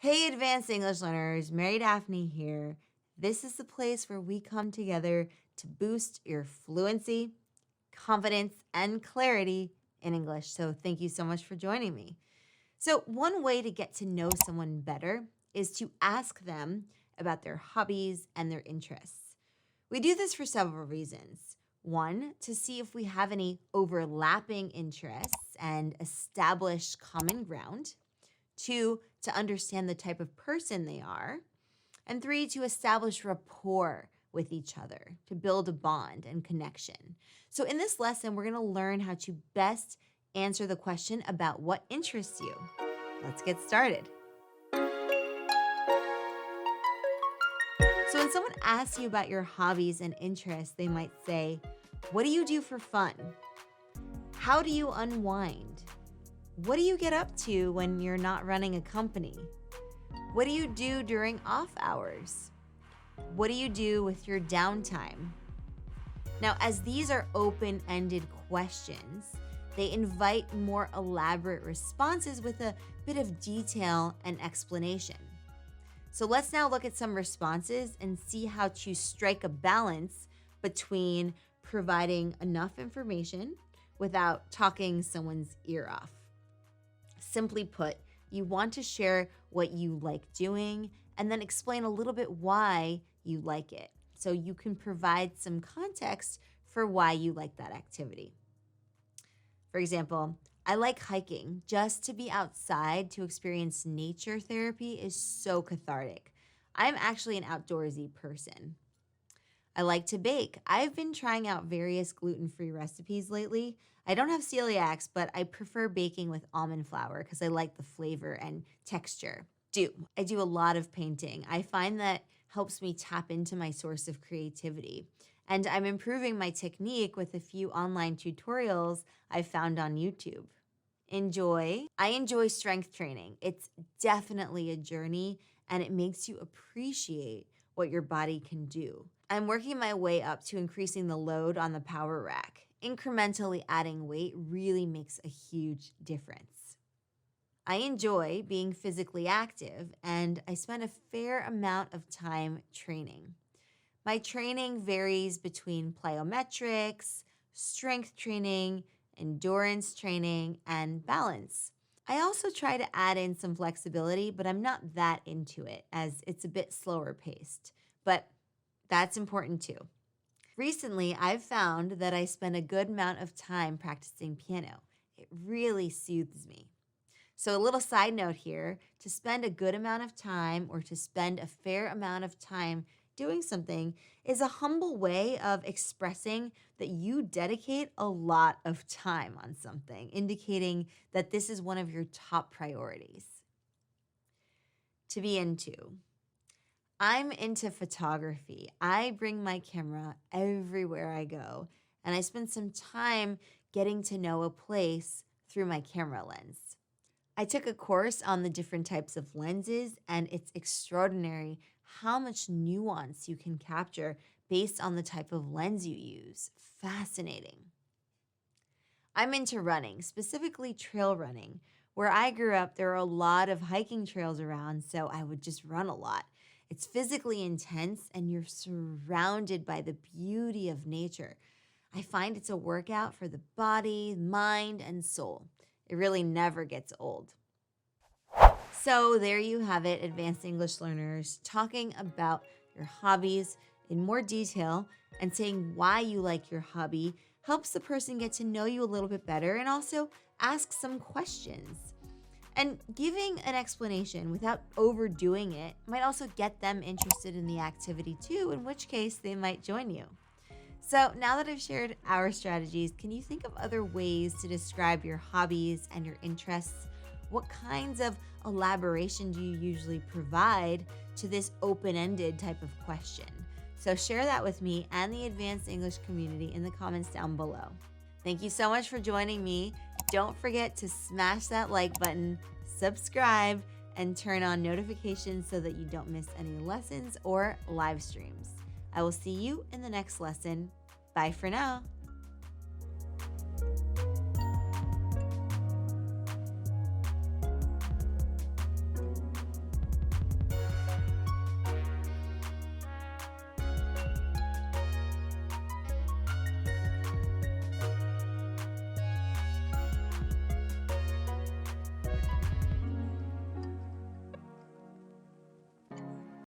Hey, advanced English learners, Mary Daphne here. This is the place where we come together to boost your fluency, confidence, and clarity in English. So, thank you so much for joining me. So, one way to get to know someone better is to ask them about their hobbies and their interests. We do this for several reasons. One, to see if we have any overlapping interests and establish common ground. Two, to understand the type of person they are. And three, to establish rapport with each other, to build a bond and connection. So, in this lesson, we're going to learn how to best answer the question about what interests you. Let's get started. So, when someone asks you about your hobbies and interests, they might say, "What do you do for fun? How do you unwind? What do you get up to when you're not running a company? What do you do during off hours? What do you do with your downtime?" Now, as these are open-ended questions, they invite more elaborate responses with a bit of detail and explanation. So let's now look at some responses and see how to strike a balance between providing enough information without talking someone's ear off. Simply put, you want to share what you like doing and then explain a little bit why you like it, so you can provide some context for why you like that activity. For example, I like hiking. Just to be outside to experience nature therapy is so cathartic. I'm actually an outdoorsy person. I like to bake. I've been trying out various gluten-free recipes lately. I don't have celiacs, but I prefer baking with almond flour because I like the flavor and texture. I do a lot of painting. I find that helps me tap into my source of creativity. And I'm improving my technique with a few online tutorials I found on YouTube. I enjoy strength training. It's definitely a journey and it makes you appreciate what your body can do. I'm working my way up to increasing the load on the power rack. Incrementally adding weight really makes a huge difference. I enjoy being physically active and I spend a fair amount of time training. My training varies between plyometrics, strength training, endurance training, and balance. I also try to add in some flexibility, but I'm not that into it as it's a bit slower paced. But that's important too. Recently, I've found that I spend a good amount of time practicing piano. It really soothes me. So, a little side note here, to spend a good amount of time or to spend a fair amount of time doing something is a humble way of expressing that you dedicate a lot of time on something, indicating that this is one of your top priorities. To be into. I'm into photography. I bring my camera everywhere I go, and I spend some time getting to know a place through my camera lens. I took a course on the different types of lenses, and it's extraordinary how much nuance you can capture based on the type of lens you use. Fascinating. I'm into running, specifically trail running. Where I grew up, there are a lot of hiking trails around, so I would just run a lot. It's physically intense, and you're surrounded by the beauty of nature. I find it's a workout for the body, mind, and soul. It really never gets old. So there you have it, advanced English learners, talking about your hobbies in more detail and saying why you like your hobby helps the person get to know you a little bit better and also ask some questions. And giving an explanation without overdoing it might also get them interested in the activity too, in which case they might join you. So now that I've shared our strategies, can you think of other ways to describe your hobbies and your interests? What kinds of elaboration do you usually provide to this open-ended type of question? So share that with me and the advanced English community in the comments down below. Thank you so much for joining me. Don't forget to smash that like button, subscribe, and turn on notifications so that you don't miss any lessons or live streams. I will see you in the next lesson. Bye for now.